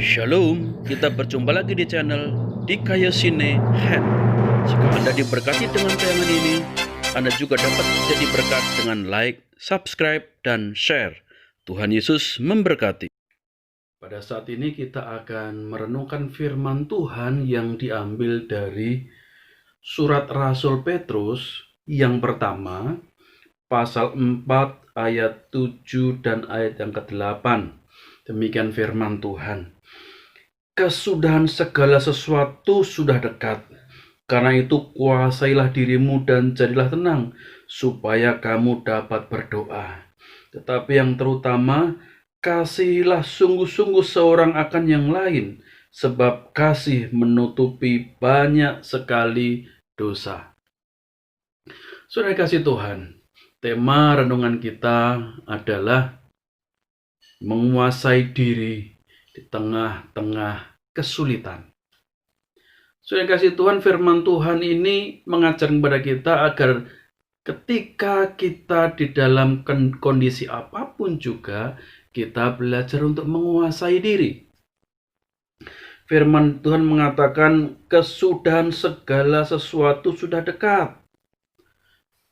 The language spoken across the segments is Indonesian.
Shalom, kita berjumpa lagi di channel Dikayosine Hand. Jika Anda diberkati dengan tayangan ini, Anda juga dapat menjadi berkat dengan like, subscribe, dan share. Tuhan Yesus memberkati. Pada saat ini kita akan merenungkan firman Tuhan yang diambil dari surat Rasul Petrus yang pertama, pasal 4 ayat 7 dan ayat yang ke-8. Demikian firman Tuhan. Kesudahan segala sesuatu sudah dekat. Karena itu kuasailah dirimu dan jadilah tenang, supaya kamu dapat berdoa. Tetapi yang terutama, kasihilah sungguh-sungguh seorang akan yang lain, sebab kasih menutupi banyak sekali dosa. Saudara kasih Tuhan, tema renungan kita adalah menguasai diri di tengah-tengah kesulitan. Saudara kasih Tuhan, firman Tuhan ini mengajar kepada kita agar ketika kita di dalam kondisi apapun juga, kita belajar untuk menguasai diri. Firman Tuhan mengatakan kesudahan segala sesuatu sudah dekat.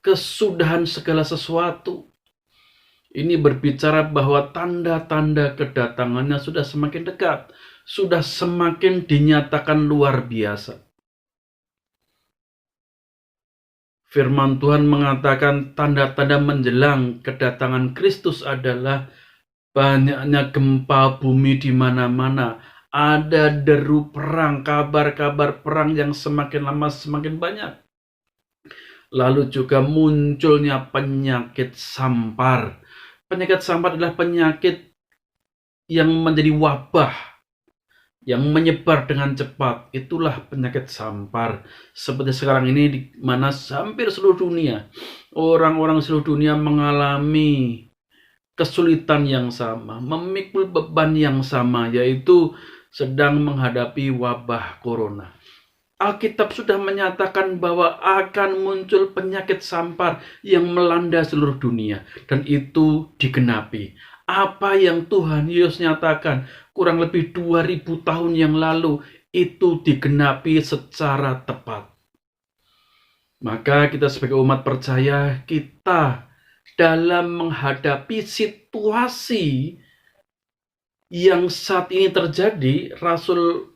Kesudahan segala sesuatu. Ini berbicara bahwa tanda-tanda kedatangannya sudah semakin dekat, sudah semakin dinyatakan luar biasa. Firman Tuhan mengatakan tanda-tanda menjelang kedatangan Kristus adalah banyaknya gempa bumi di mana-mana. Ada deru perang, kabar-kabar perang yang semakin lama semakin banyak. Lalu juga munculnya penyakit sampar. Penyakit sampar adalah penyakit yang menjadi wabah, yang menyebar dengan cepat. Itulah penyakit sampar. Seperti sekarang ini di mana hampir seluruh dunia, orang-orang seluruh dunia mengalami kesulitan yang sama, memikul beban yang sama, yaitu sedang menghadapi wabah corona. Alkitab sudah menyatakan bahwa akan muncul penyakit sampar yang melanda seluruh dunia. Dan itu digenapi. Apa yang Tuhan Yesus nyatakan kurang lebih 2000 tahun yang lalu, itu digenapi secara tepat. Maka kita sebagai umat percaya, kita dalam menghadapi situasi yang saat ini terjadi, Rasul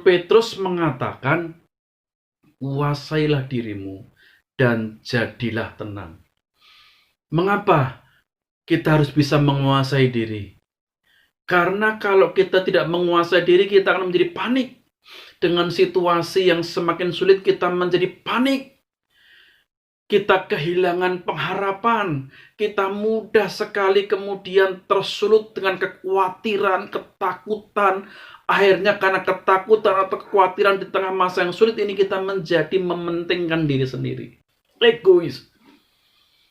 Petrus mengatakan, kuasailah dirimu dan jadilah tenang. Mengapa kita harus bisa menguasai diri? Karena kalau kita tidak menguasai diri, kita akan menjadi panik. Dengan situasi yang semakin sulit, kita menjadi panik. Kita kehilangan pengharapan. Kita mudah sekali kemudian tersulut dengan kekhawatiran, ketakutan. Akhirnya karena ketakutan atau kekhawatiran di tengah masa yang sulit ini, kita menjadi mementingkan diri sendiri. Egois.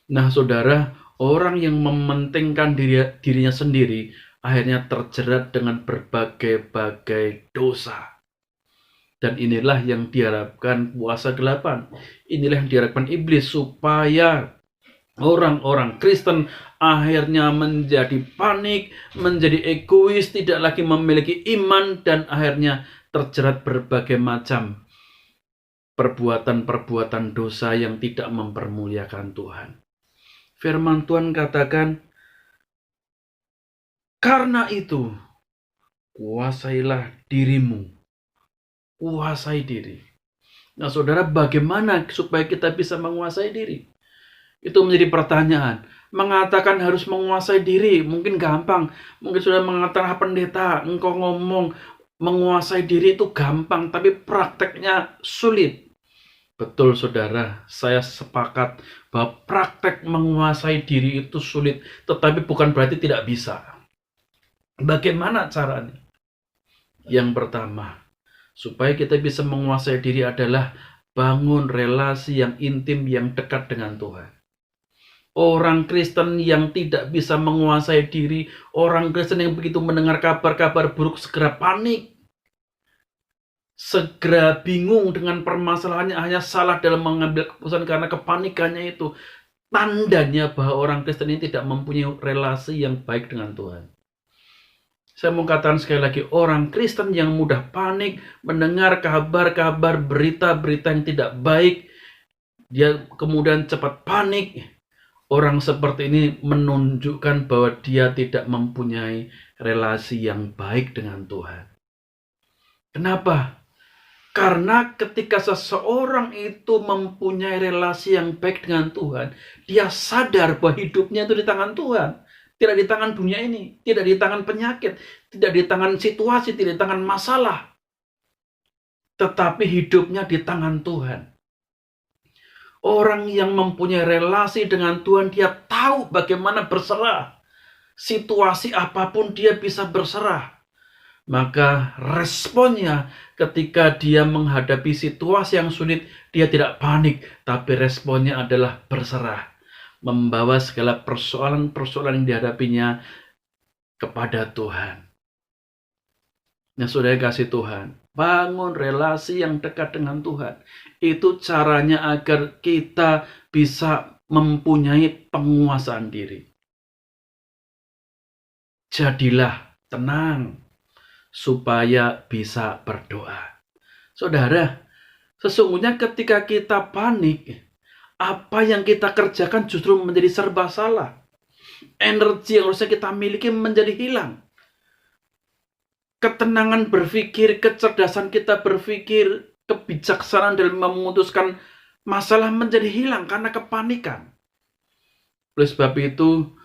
Nah saudara, orang yang mementingkan dirinya sendiri akhirnya terjerat dengan berbagai-bagai dosa. Dan inilah yang diharapkan kuasa gelapan. Inilah yang diharapkan iblis supaya orang-orang Kristen akhirnya menjadi panik, menjadi egois, tidak lagi memiliki iman, dan akhirnya terjerat berbagai macam perbuatan-perbuatan dosa yang tidak mempermuliakan Tuhan. Firman Tuhan katakan, karena itu kuasailah dirimu. Kuasai diri. Nah saudara, bagaimana supaya kita bisa menguasai diri? Itu menjadi pertanyaan. Mengatakan harus menguasai diri mungkin gampang. Mungkin sudah mengatakan pendeta, engkau ngomong menguasai diri itu gampang, tapi prakteknya sulit. Betul saudara, saya sepakat bahwa praktek menguasai diri itu sulit, tetapi bukan berarti tidak bisa. Bagaimana caranya? Yang pertama, supaya kita bisa menguasai diri adalah bangun relasi yang intim, yang dekat dengan Tuhan. Orang Kristen yang tidak bisa menguasai diri, orang Kristen yang begitu mendengar kabar-kabar buruk segera panik, segera bingung dengan permasalahannya, hanya salah dalam mengambil keputusan karena kepanikannya itu. Tandanya bahwa orang Kristen ini tidak mempunyai relasi yang baik dengan Tuhan. Saya mau katakan sekali lagi, orang Kristen yang mudah panik mendengar kabar-kabar berita-berita yang tidak baik, dia kemudian cepat panik. Orang seperti ini menunjukkan bahwa dia tidak mempunyai relasi yang baik dengan Tuhan. Kenapa? Karena ketika seseorang itu mempunyai relasi yang baik dengan Tuhan, dia sadar bahwa hidupnya itu di tangan Tuhan. Tidak di tangan dunia ini, tidak di tangan penyakit, tidak di tangan situasi, tidak di tangan masalah. Tetapi hidupnya di tangan Tuhan. Orang yang mempunyai relasi dengan Tuhan, dia tahu bagaimana berserah. Situasi apapun dia bisa berserah. Maka responnya ketika dia menghadapi situasi yang sulit, dia tidak panik, tapi responnya adalah berserah. Membawa segala persoalan-persoalan yang dihadapinya kepada Tuhan. Nah, saudara kasih Tuhan, bangun relasi yang dekat dengan Tuhan. Itu caranya agar kita bisa mempunyai penguasaan diri. Jadilah tenang supaya bisa berdoa. Saudara, sesungguhnya ketika kita panik, apa yang kita kerjakan justru menjadi serba salah. Energi yang harusnya kita miliki menjadi hilang. Ketenangan berpikir, kecerdasan kita berpikir, kebijaksanaan dalam memutuskan masalah menjadi hilang karena kepanikan. Oleh sebab itu,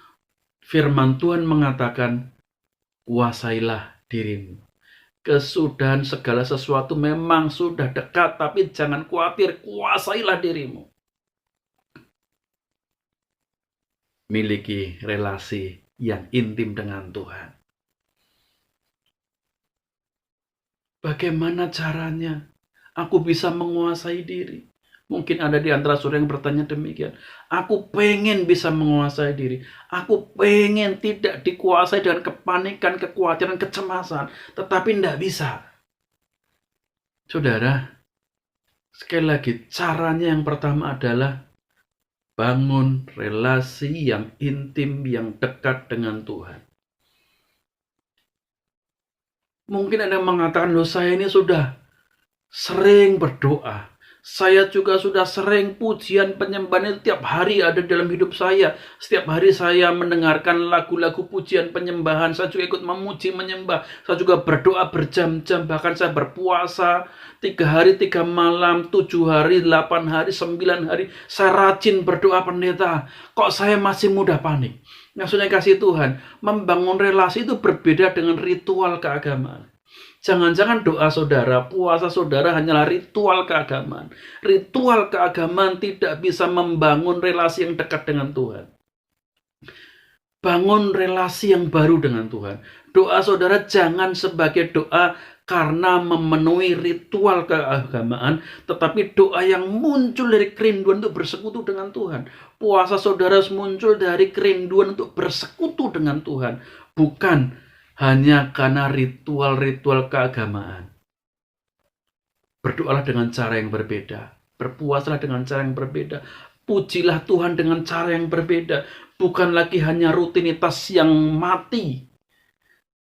firman Tuhan mengatakan, kuasailah dirimu. Kesudahan segala sesuatu memang sudah dekat, tapi jangan khawatir, kuasailah dirimu. Miliki relasi yang intim dengan Tuhan. Bagaimana caranya aku bisa menguasai diri? Mungkin ada di antara saudara yang bertanya demikian. Aku pengen bisa menguasai diri. Aku pengen tidak dikuasai dengan kepanikan, kekhawatiran, kecemasan. Tetapi tidak bisa. Saudara, sekali lagi, caranya yang pertama adalah bangun relasi yang intim, yang dekat dengan Tuhan. Mungkin ada yang mengatakan, loh saya ini sudah sering berdoa. Saya juga sudah sering pujian penyembahan itu tiap hari ada dalam hidup saya. Setiap hari saya mendengarkan lagu-lagu pujian penyembahan. Saya juga ikut memuji, menyembah. Saya juga berdoa berjam-jam. Bahkan saya berpuasa 3 hari, 3 malam, 7 hari, 8 hari, 9 hari. Saya rajin berdoa pendeta. Kok saya masih mudah panik? Maksudnya kasih Tuhan, membangun relasi itu berbeda dengan ritual keagamaan. Jangan-jangan doa saudara, puasa saudara hanyalah ritual keagamaan. Ritual keagamaan tidak bisa membangun relasi yang dekat dengan Tuhan. Bangun relasi yang baru dengan Tuhan. Doa saudara jangan sebagai doa karena memenuhi ritual keagamaan, tetapi doa yang muncul dari kerinduan untuk bersekutu dengan Tuhan. Puasa saudara muncul dari kerinduan untuk bersekutu dengan Tuhan, bukan hanya karena ritual-ritual keagamaan. Berdoalah dengan cara yang berbeda. Berpuasalah dengan cara yang berbeda. Pujilah Tuhan dengan cara yang berbeda. Bukan lagi hanya rutinitas yang mati.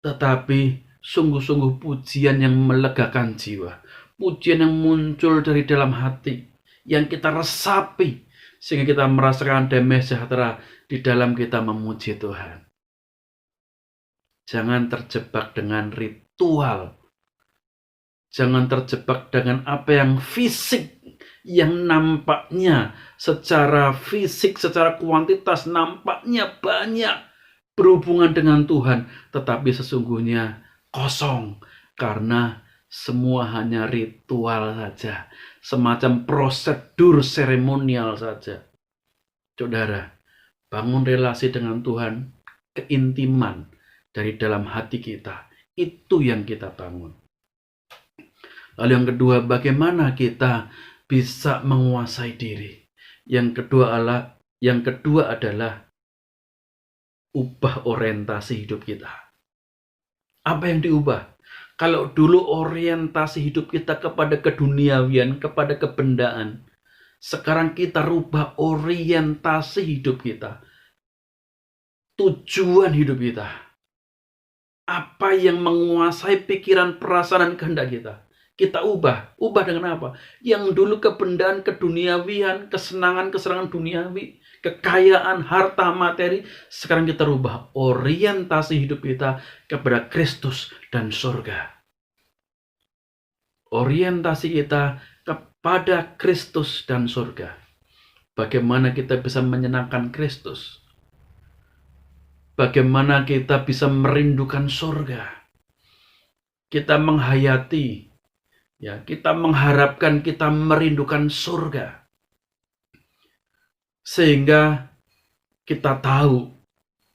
Tetapi sungguh-sungguh pujian yang melegakan jiwa. Pujian yang muncul dari dalam hati. Yang kita resapi. Sehingga kita merasakan damai sejahtera di dalam kita memuji Tuhan. Jangan terjebak dengan ritual. Jangan terjebak dengan apa yang fisik, yang nampaknya secara fisik, secara kuantitas nampaknya banyak berhubungan dengan Tuhan, tetapi sesungguhnya kosong karena semua hanya ritual saja, semacam prosedur seremonial saja. Saudara, bangun relasi dengan Tuhan, keintiman dari dalam hati kita. Itu yang kita bangun. Lalu yang kedua, bagaimana kita bisa menguasai diri? Yang kedua adalah ubah orientasi hidup kita. Apa yang diubah? Kalau dulu orientasi hidup kita kepada keduniawian, kepada kebendaan, sekarang kita rubah orientasi hidup kita. Tujuan hidup kita. apa yang menguasai pikiran, perasaan, dan kehendak kita. Kita ubah dengan apa? Yang dulu kebendaan keduniawian, kesenangan duniawi, kekayaan, harta, materi, sekarang kita rubah orientasi hidup kita kepada Kristus dan surga. Orientasi kita kepada Kristus dan surga. Bagaimana kita bisa menyenangkan Kristus? Bagaimana kita bisa merindukan surga? Kita menghayati, ya, kita mengharapkan, kita merindukan surga. Sehingga kita tahu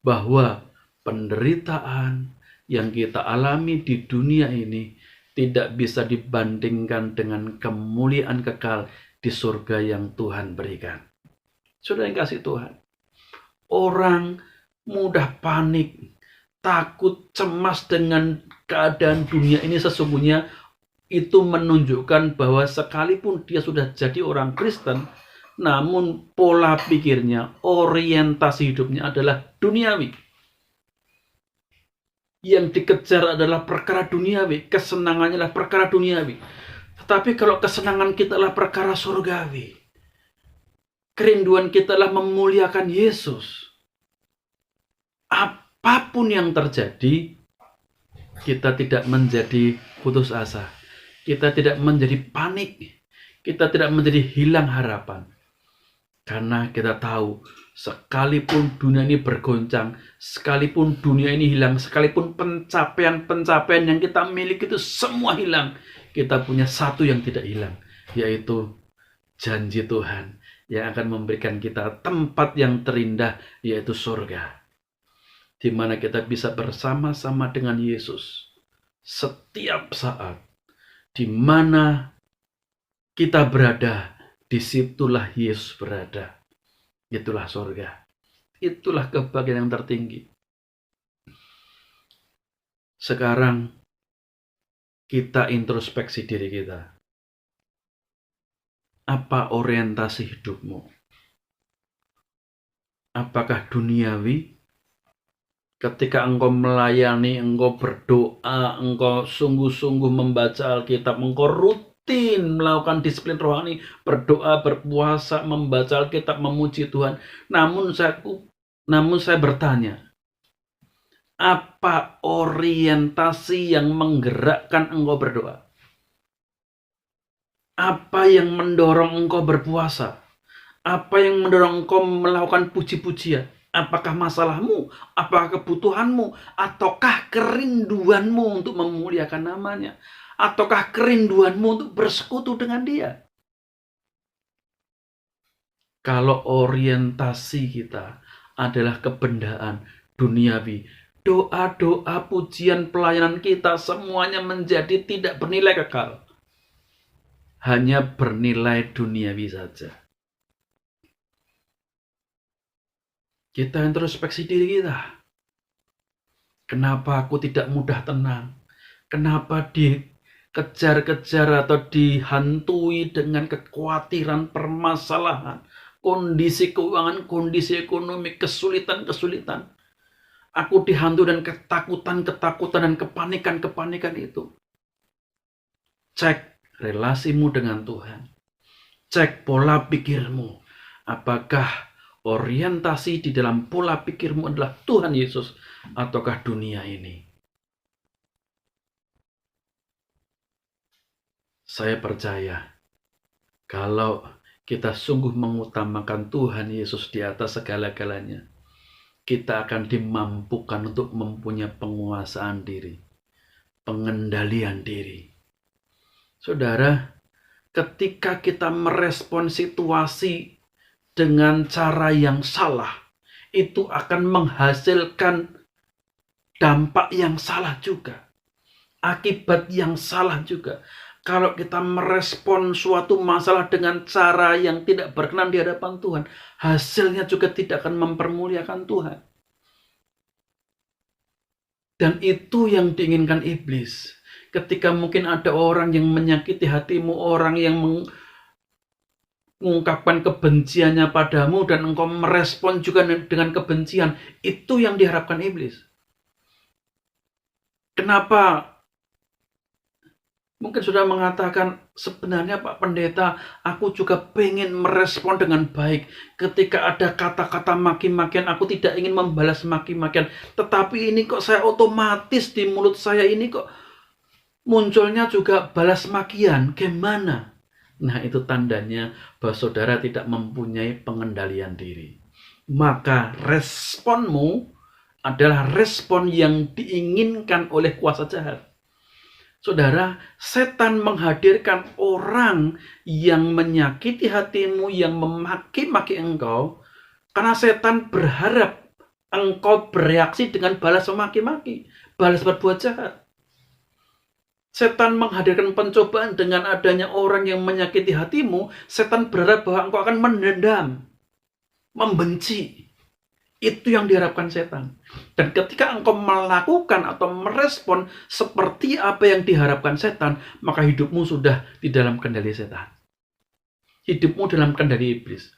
bahwa penderitaan yang kita alami di dunia ini tidak bisa dibandingkan dengan kemuliaan kekal di surga yang Tuhan berikan. Saudara yang kasih Tuhan, orang mudah panik, takut, cemas dengan keadaan dunia ini, sesungguhnya itu menunjukkan bahwa sekalipun dia sudah jadi orang Kristen, namun pola pikirnya, orientasi hidupnya adalah duniawi. Yang dikejar adalah perkara duniawi, kesenangannya adalah perkara duniawi. Tetapi kalau kesenangan kita adalah perkara surgawi, kerinduan kita adalah memuliakan Yesus, apapun yang terjadi, kita tidak menjadi putus asa, kita tidak menjadi panik, kita tidak menjadi hilang harapan. Karena kita tahu, sekalipun dunia ini bergoncang, sekalipun dunia ini hilang, sekalipun pencapaian-pencapaian yang kita miliki itu semua hilang, kita punya satu yang tidak hilang, yaitu janji Tuhan yang akan memberikan kita tempat yang terindah, yaitu surga, di mana kita bisa bersama-sama dengan Yesus setiap saat. Di mana kita berada, disitulah Yesus berada. Itulah surga. Itulah kebahagiaan yang tertinggi. Sekarang kita introspeksi diri kita. Apa orientasi hidupmu? Apakah duniawi? Ketika engkau melayani, engkau berdoa, engkau sungguh-sungguh membaca Alkitab, engkau rutin melakukan disiplin rohani, berdoa, berpuasa, membaca Alkitab, memuji Tuhan. Namun saya bertanya, apa orientasi yang menggerakkan engkau berdoa? Apa yang mendorong engkau berpuasa? Apa yang mendorong engkau melakukan puji-pujian? Apakah masalahmu? Apakah kebutuhanmu? Ataukah kerinduanmu untuk memuliakan namanya? Ataukah kerinduanmu untuk bersekutu dengan dia? Kalau orientasi kita adalah kebendaan duniawi, doa-doa, pujian, pelayanan kita semuanya menjadi tidak bernilai kekal. Hanya bernilai duniawi saja. Kita introspeksi diri kita. Kenapa aku tidak mudah tenang? Kenapa dikejar-kejar atau dihantui dengan kekhawatiran, permasalahan, kondisi keuangan, kondisi ekonomi, kesulitan-kesulitan? Aku dihantui dengan ketakutan-ketakutan dan kepanikan-kepanikan itu. Cek relasimu dengan Tuhan. Cek pola pikirmu. Apakah orientasi di dalam pola pikirmu adalah Tuhan Yesus ataukah dunia ini? Saya percaya kalau kita sungguh mengutamakan Tuhan Yesus di atas segala-galanya, kita akan dimampukan untuk mempunyai penguasaan diri, pengendalian diri. Saudara, ketika kita merespon situasi dengan cara yang salah, itu akan menghasilkan dampak yang salah juga, akibat yang salah juga. Kalau kita merespon suatu masalah dengan cara yang tidak berkenan di hadapan Tuhan, hasilnya juga tidak akan mempermuliakan Tuhan. Dan itu yang diinginkan iblis. Ketika mungkin ada orang yang menyakiti hatimu, orang yang mengungkapkan kebenciannya padamu dan engkau merespon juga dengan kebencian, itu yang diharapkan iblis. Kenapa? Mungkin sudah mengatakan, sebenarnya Pak Pendeta, aku juga pengen merespon dengan baik. Ketika ada kata-kata maki-makian, aku tidak ingin membalas maki-makian. Tetapi ini kok saya otomatis di mulut saya ini kok munculnya juga balas makian. Gimana? Nah, itu tandanya bahwa saudara tidak mempunyai pengendalian diri. Maka responmu adalah respon yang diinginkan oleh kuasa jahat. Saudara, setan menghadirkan orang yang menyakiti hatimu, yang memaki-maki engkau, karena setan berharap engkau bereaksi dengan balas memaki-maki, balas berbuat jahat. Setan menghadirkan pencobaan dengan adanya orang yang menyakiti hatimu, setan berharap bahwa engkau akan mendendam, membenci. Itu yang diharapkan setan. Dan ketika engkau melakukan atau merespon seperti apa yang diharapkan setan, maka hidupmu sudah di dalam kendali setan. Hidupmu dalam kendali iblis.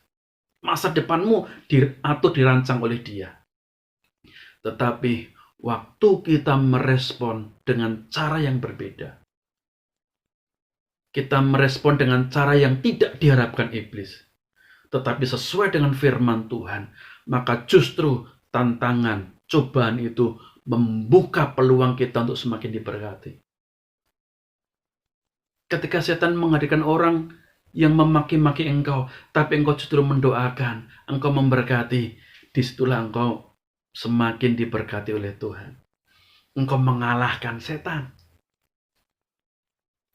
Masa depanmu diatur, dirancang oleh dia. Tetapi waktu kita merespon dengan cara yang berbeda, kita merespon dengan cara yang tidak diharapkan iblis, tetapi sesuai dengan firman Tuhan, maka justru tantangan, cobaan itu membuka peluang kita untuk semakin diberkati. Ketika setan menghadirkan orang yang memaki-maki engkau, tapi engkau justru mendoakan, engkau memberkati, disitulah engkau semakin diberkati oleh Tuhan. Engkau mengalahkan setan.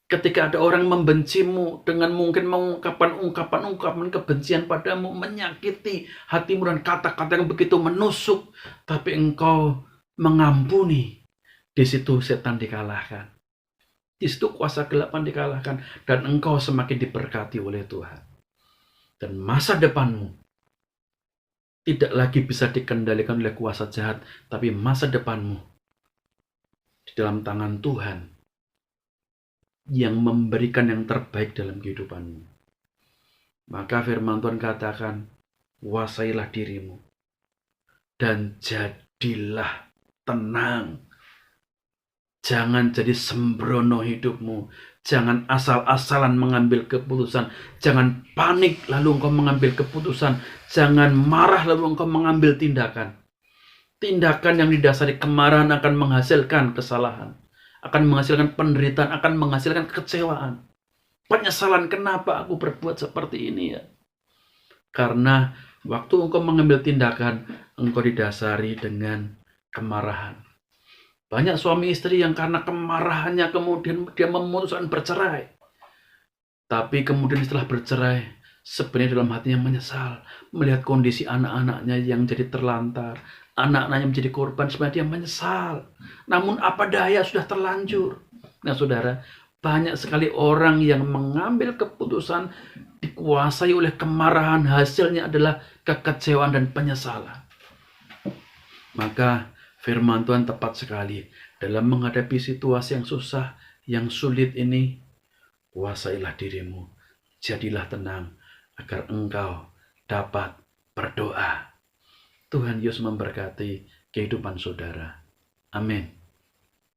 Ketika ada orang membencimu dengan mungkin mengungkapkan ungkapan kebencian padamu, menyakiti hatimu dan kata-kata yang begitu menusuk, tapi engkau mengampuni, di situ setan dikalahkan. Di situ kuasa gelap dikalahkan dan engkau semakin diberkati oleh Tuhan. Dan masa depanmu tidak lagi bisa dikendalikan oleh kuasa jahat, tapi masa depanmu di dalam tangan Tuhan yang memberikan yang terbaik dalam kehidupanmu. Maka firman Tuhan katakan, kuasailah dirimu dan jadilah tenang. Jangan jadi sembrono hidupmu. Jangan asal-asalan mengambil keputusan. Jangan panik lalu engkau mengambil keputusan. Jangan marah lalu engkau mengambil tindakan. Tindakan yang didasari kemarahan akan menghasilkan kesalahan. Akan menghasilkan penderitaan, akan menghasilkan kekecewaan. Penyesalan, kenapa aku berbuat seperti ini ya? Karena waktu engkau mengambil tindakan, engkau didasari dengan kemarahan. Banyak suami istri yang karena kemarahannya kemudian dia memutuskan bercerai. Tapi kemudian setelah bercerai, sebenarnya dalam hatinya menyesal. Melihat kondisi anak-anaknya yang jadi terlantar. Anak-anaknya menjadi korban, sebenarnya dia menyesal. Namun apa daya, sudah terlanjur. Nah saudara, banyak sekali orang yang mengambil keputusan dikuasai oleh kemarahan, hasilnya adalah kekecewaan dan penyesalan. Maka firman Tuhan tepat sekali dalam menghadapi situasi yang susah, yang sulit ini. Kuasailah dirimu, jadilah tenang agar engkau dapat berdoa. Tuhan Yesus memberkati kehidupan saudara. Amin.